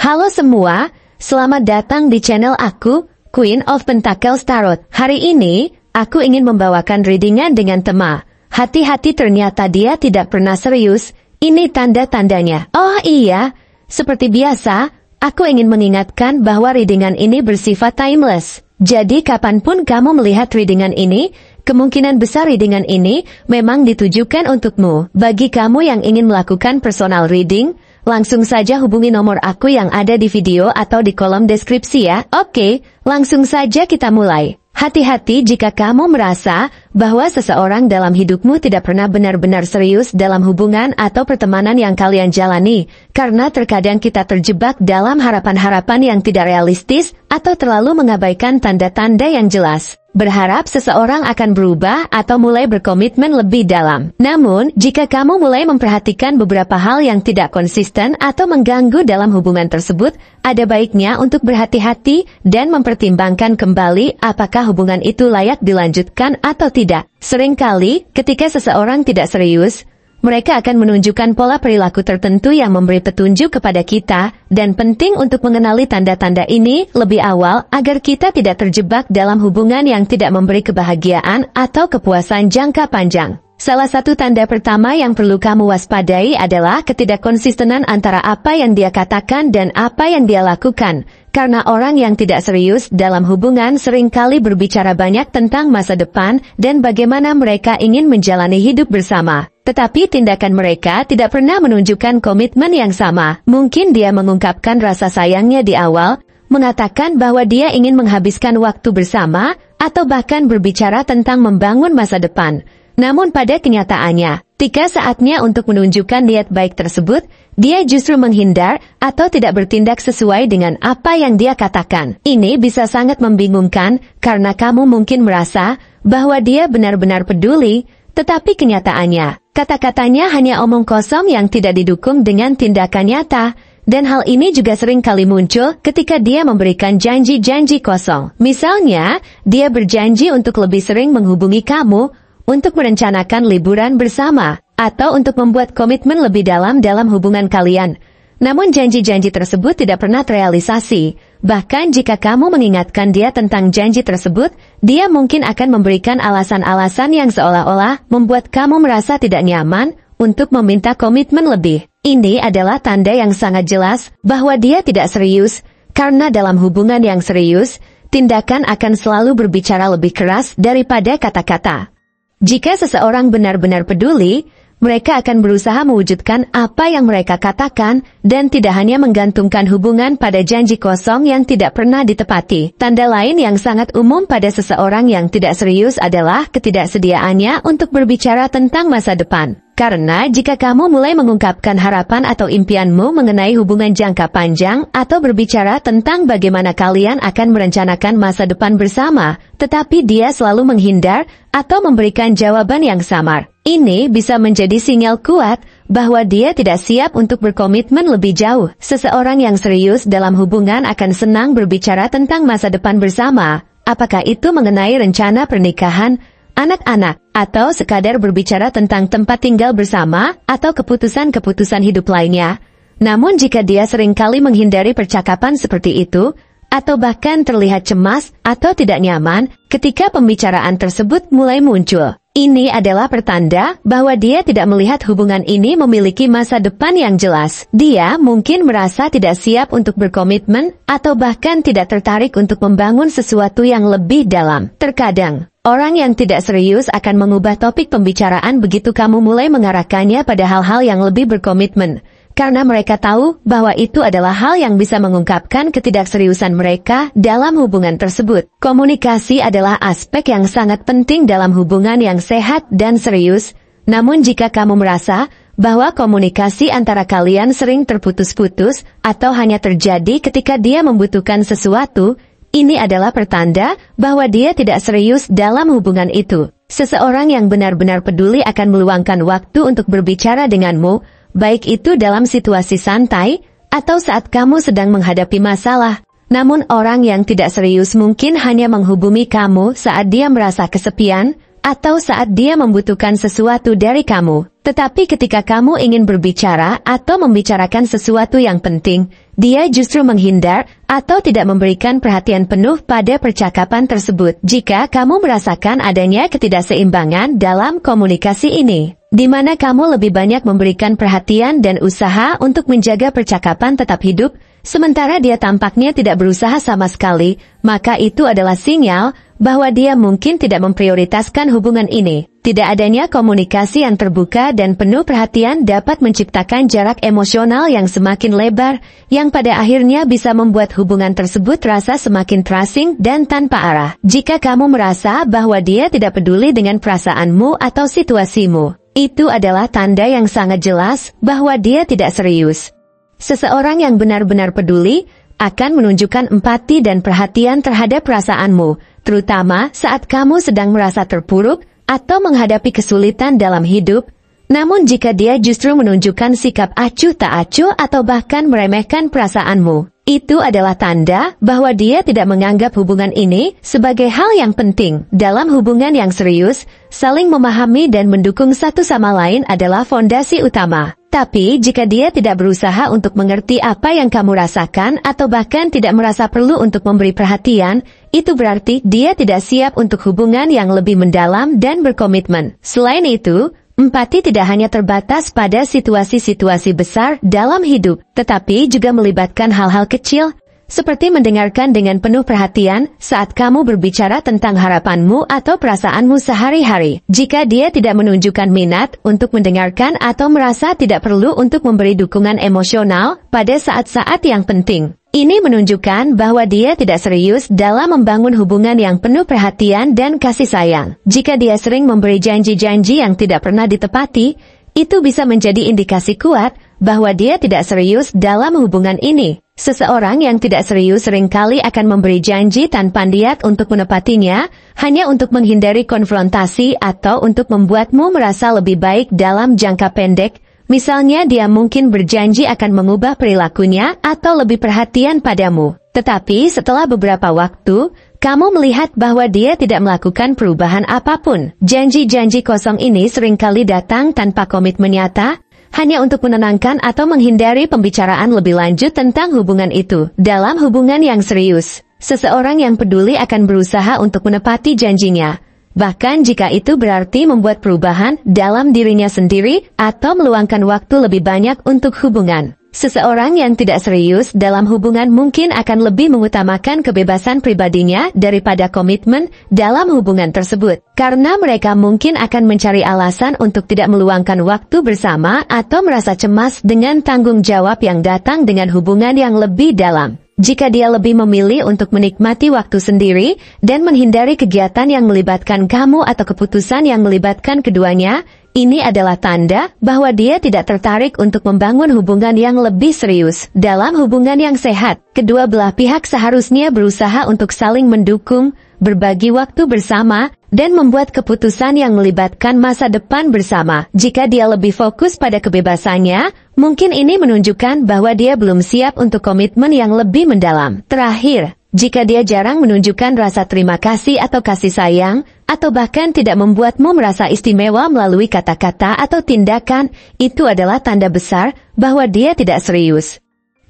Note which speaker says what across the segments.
Speaker 1: Halo semua, selamat datang di channel aku, Queen of Pentacles Tarot. Hari ini, aku ingin membawakan readingan dengan tema, hati-hati ternyata dia tidak pernah serius, ini tanda-tandanya. Oh iya, seperti biasa, aku ingin mengingatkan bahwa readingan ini bersifat timeless. Jadi kapanpun kamu melihat readingan ini, kemungkinan besar readingan ini memang ditujukan untukmu. Bagi kamu yang ingin melakukan personal reading, langsung saja hubungi nomor aku yang ada di video atau di kolom deskripsi ya. Oke, langsung saja kita mulai. Hati-hati jika kamu merasa bahwa seseorang dalam hidupmu tidak pernah benar-benar serius dalam hubungan atau pertemanan yang kalian jalani, karena terkadang kita terjebak dalam harapan-harapan yang tidak realistis atau terlalu mengabaikan tanda-tanda yang jelas. Berharap seseorang akan berubah atau mulai berkomitmen lebih dalam. Namun, jika kamu mulai memperhatikan beberapa hal yang tidak konsisten atau mengganggu dalam hubungan tersebut, ada baiknya untuk berhati-hati dan mempertimbangkan kembali apakah hubungan itu layak dilanjutkan atau tidak. Seringkali, ketika seseorang tidak serius, mereka akan menunjukkan pola perilaku tertentu yang memberi petunjuk kepada kita, dan penting untuk mengenali tanda-tanda ini lebih awal agar kita tidak terjebak dalam hubungan yang tidak memberi kebahagiaan atau kepuasan jangka panjang. Salah satu tanda pertama yang perlu kamu waspadai adalah ketidakkonsistenan antara apa yang dia katakan dan apa yang dia lakukan. Karena orang yang tidak serius dalam hubungan seringkali berbicara banyak tentang masa depan dan bagaimana mereka ingin menjalani hidup bersama. Tetapi tindakan mereka tidak pernah menunjukkan komitmen yang sama. Mungkin dia mengungkapkan rasa sayangnya di awal, mengatakan bahwa dia ingin menghabiskan waktu bersama, atau bahkan berbicara tentang membangun masa depan. Namun pada kenyataannya, ketika saatnya untuk menunjukkan niat baik tersebut, dia justru menghindar atau tidak bertindak sesuai dengan apa yang dia katakan. Ini bisa sangat membingungkan karena kamu mungkin merasa bahwa dia benar-benar peduli, tetapi kenyataannya, kata-katanya hanya omong kosong yang tidak didukung dengan tindakan nyata. Dan hal ini juga sering kali muncul ketika dia memberikan janji-janji kosong. Misalnya, dia berjanji untuk lebih sering menghubungi kamu, untuk merencanakan liburan bersama, atau untuk membuat komitmen lebih dalam hubungan kalian. Namun janji-janji tersebut tidak pernah terrealisasi. Bahkan jika kamu mengingatkan dia tentang janji tersebut, dia mungkin akan memberikan alasan-alasan yang seolah-olah membuat kamu merasa tidak nyaman untuk meminta komitmen lebih. Ini adalah tanda yang sangat jelas bahwa dia tidak serius, karena dalam hubungan yang serius, tindakan akan selalu berbicara lebih keras daripada kata-kata. Jika seseorang benar-benar peduli, mereka akan berusaha mewujudkan apa yang mereka katakan dan tidak hanya menggantungkan hubungan pada janji kosong yang tidak pernah ditepati. Tanda lain yang sangat umum pada seseorang yang tidak serius adalah ketidaksediaannya untuk berbicara tentang masa depan. Karena jika kamu mulai mengungkapkan harapan atau impianmu mengenai hubungan jangka panjang atau berbicara tentang bagaimana kalian akan merencanakan masa depan bersama, tetapi dia selalu menghindar atau memberikan jawaban yang samar, ini bisa menjadi sinyal kuat bahwa dia tidak siap untuk berkomitmen lebih jauh. Seseorang yang serius dalam hubungan akan senang berbicara tentang masa depan bersama, apakah itu mengenai rencana pernikahan, anak-anak, atau sekadar berbicara tentang tempat tinggal bersama, atau keputusan-keputusan hidup lainnya. Namun jika dia seringkali menghindari percakapan seperti itu, atau bahkan terlihat cemas atau tidak nyaman ketika pembicaraan tersebut mulai muncul, ini adalah pertanda bahwa dia tidak melihat hubungan ini memiliki masa depan yang jelas. Dia mungkin merasa tidak siap untuk berkomitmen, atau bahkan tidak tertarik untuk membangun sesuatu yang lebih dalam. Terkadang, orang yang tidak serius akan mengubah topik pembicaraan begitu kamu mulai mengarahkannya pada hal-hal yang lebih berkomitmen, karena mereka tahu bahwa itu adalah hal yang bisa mengungkapkan ketidakseriusan mereka dalam hubungan tersebut. Komunikasi adalah aspek yang sangat penting dalam hubungan yang sehat dan serius. Namun jika kamu merasa bahwa komunikasi antara kalian sering terputus-putus atau hanya terjadi ketika dia membutuhkan sesuatu, ini adalah pertanda bahwa dia tidak serius dalam hubungan itu. Seseorang yang benar-benar peduli akan meluangkan waktu untuk berbicara denganmu, baik itu dalam situasi santai, atau saat kamu sedang menghadapi masalah. Namun orang yang tidak serius mungkin hanya menghubungi kamu saat dia merasa kesepian, atau saat dia membutuhkan sesuatu dari kamu. Tetapi ketika kamu ingin berbicara atau membicarakan sesuatu yang penting, dia justru menghindar atau tidak memberikan perhatian penuh pada percakapan tersebut. Jika kamu merasakan adanya ketidakseimbangan dalam komunikasi ini, di mana kamu lebih banyak memberikan perhatian dan usaha untuk menjaga percakapan tetap hidup, sementara dia tampaknya tidak berusaha sama sekali, maka itu adalah sinyal bahwa dia mungkin tidak memprioritaskan hubungan ini. Tidak adanya komunikasi yang terbuka dan penuh perhatian dapat menciptakan jarak emosional yang semakin lebar, yang pada akhirnya bisa membuat hubungan tersebut terasa semakin terasing dan tanpa arah. Jika kamu merasa bahwa dia tidak peduli dengan perasaanmu atau situasimu, itu adalah tanda yang sangat jelas bahwa dia tidak serius. Seseorang yang benar-benar peduli akan menunjukkan empati dan perhatian terhadap perasaanmu, terutama saat kamu sedang merasa terpuruk atau menghadapi kesulitan dalam hidup. Namun jika dia justru menunjukkan sikap acuh tak acuh atau bahkan meremehkan perasaanmu, itu adalah tanda bahwa dia tidak menganggap hubungan ini sebagai hal yang penting. Dalam hubungan yang serius, saling memahami dan mendukung satu sama lain adalah fondasi utama. Tapi jika dia tidak berusaha untuk mengerti apa yang kamu rasakan atau bahkan tidak merasa perlu untuk memberi perhatian, itu berarti dia tidak siap untuk hubungan yang lebih mendalam dan berkomitmen. Selain itu, empati tidak hanya terbatas pada situasi-situasi besar dalam hidup, tetapi juga melibatkan hal-hal kecil, seperti mendengarkan dengan penuh perhatian saat kamu berbicara tentang harapanmu atau perasaanmu sehari-hari. Jika dia tidak menunjukkan minat untuk mendengarkan atau merasa tidak perlu untuk memberi dukungan emosional pada saat-saat yang penting, ini menunjukkan bahwa dia tidak serius dalam membangun hubungan yang penuh perhatian dan kasih sayang. Jika dia sering memberi janji-janji yang tidak pernah ditepati, itu bisa menjadi indikasi kuat bahwa dia tidak serius dalam hubungan ini. Seseorang yang tidak serius seringkali akan memberi janji tanpa niat untuk menepatinya, hanya untuk menghindari konfrontasi atau untuk membuatmu merasa lebih baik dalam jangka pendek. Misalnya dia mungkin berjanji akan mengubah perilakunya atau lebih perhatian padamu. Tetapi setelah beberapa waktu, kamu melihat bahwa dia tidak melakukan perubahan apapun. Janji-janji kosong ini seringkali datang tanpa komitmen nyata, hanya untuk menenangkan atau menghindari pembicaraan lebih lanjut tentang hubungan itu. Dalam hubungan yang serius, seseorang yang peduli akan berusaha untuk menepati janjinya, bahkan jika itu berarti membuat perubahan dalam dirinya sendiri atau meluangkan waktu lebih banyak untuk hubungan. Seseorang yang tidak serius dalam hubungan mungkin akan lebih mengutamakan kebebasan pribadinya daripada komitmen dalam hubungan tersebut, karena mereka mungkin akan mencari alasan untuk tidak meluangkan waktu bersama atau merasa cemas dengan tanggung jawab yang datang dengan hubungan yang lebih dalam. Jika dia lebih memilih untuk menikmati waktu sendiri dan menghindari kegiatan yang melibatkan kamu atau keputusan yang melibatkan keduanya, ini adalah tanda bahwa dia tidak tertarik untuk membangun hubungan yang lebih serius. Dalam hubungan yang sehat, kedua belah pihak seharusnya berusaha untuk saling mendukung, berbagi waktu bersama, dan membuat keputusan yang melibatkan masa depan bersama. Jika dia lebih fokus pada kebebasannya, mungkin ini menunjukkan bahwa dia belum siap untuk komitmen yang lebih mendalam. Terakhir, jika dia jarang menunjukkan rasa terima kasih atau kasih sayang, atau bahkan tidak membuatmu merasa istimewa melalui kata-kata atau tindakan, itu adalah tanda besar bahwa dia tidak serius.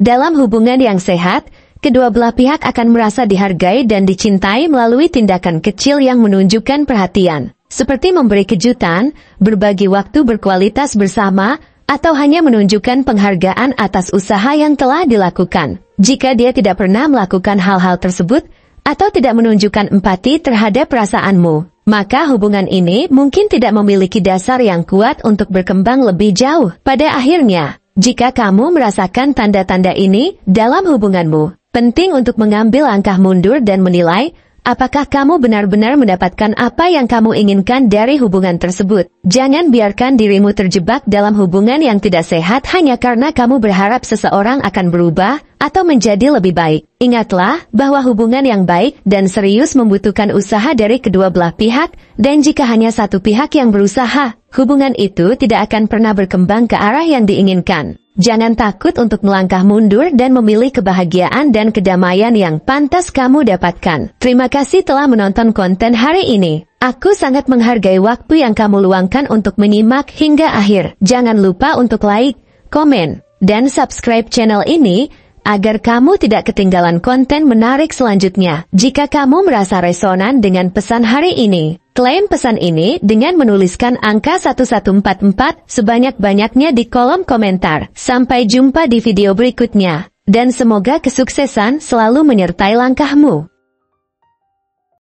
Speaker 1: Dalam hubungan yang sehat, kedua belah pihak akan merasa dihargai dan dicintai melalui tindakan kecil yang menunjukkan perhatian, seperti memberi kejutan, berbagi waktu berkualitas bersama, atau hanya menunjukkan penghargaan atas usaha yang telah dilakukan. Jika dia tidak pernah melakukan hal-hal tersebut, atau tidak menunjukkan empati terhadap perasaanmu, maka hubungan ini mungkin tidak memiliki dasar yang kuat untuk berkembang lebih jauh. Pada akhirnya, jika kamu merasakan tanda-tanda ini dalam hubunganmu, penting untuk mengambil langkah mundur dan menilai apakah kamu benar-benar mendapatkan apa yang kamu inginkan dari hubungan tersebut. Jangan biarkan dirimu terjebak dalam hubungan yang tidak sehat hanya karena kamu berharap seseorang akan berubah atau menjadi lebih baik. Ingatlah bahwa hubungan yang baik dan serius membutuhkan usaha dari kedua belah pihak, dan jika hanya satu pihak yang berusaha, hubungan itu tidak akan pernah berkembang ke arah yang diinginkan. Jangan takut untuk melangkah mundur dan memilih kebahagiaan dan kedamaian yang pantas kamu dapatkan. Terima kasih telah menonton konten hari ini. Aku sangat menghargai waktu yang kamu luangkan untuk menyimak hingga akhir. Jangan lupa untuk like, komen, dan subscribe channel ini, agar kamu tidak ketinggalan konten menarik selanjutnya. Jika kamu merasa resonan dengan pesan hari ini, klaim pesan ini dengan menuliskan angka 1144 sebanyak-banyaknya di kolom komentar. Sampai jumpa di video berikutnya, dan semoga kesuksesan selalu menyertai langkahmu.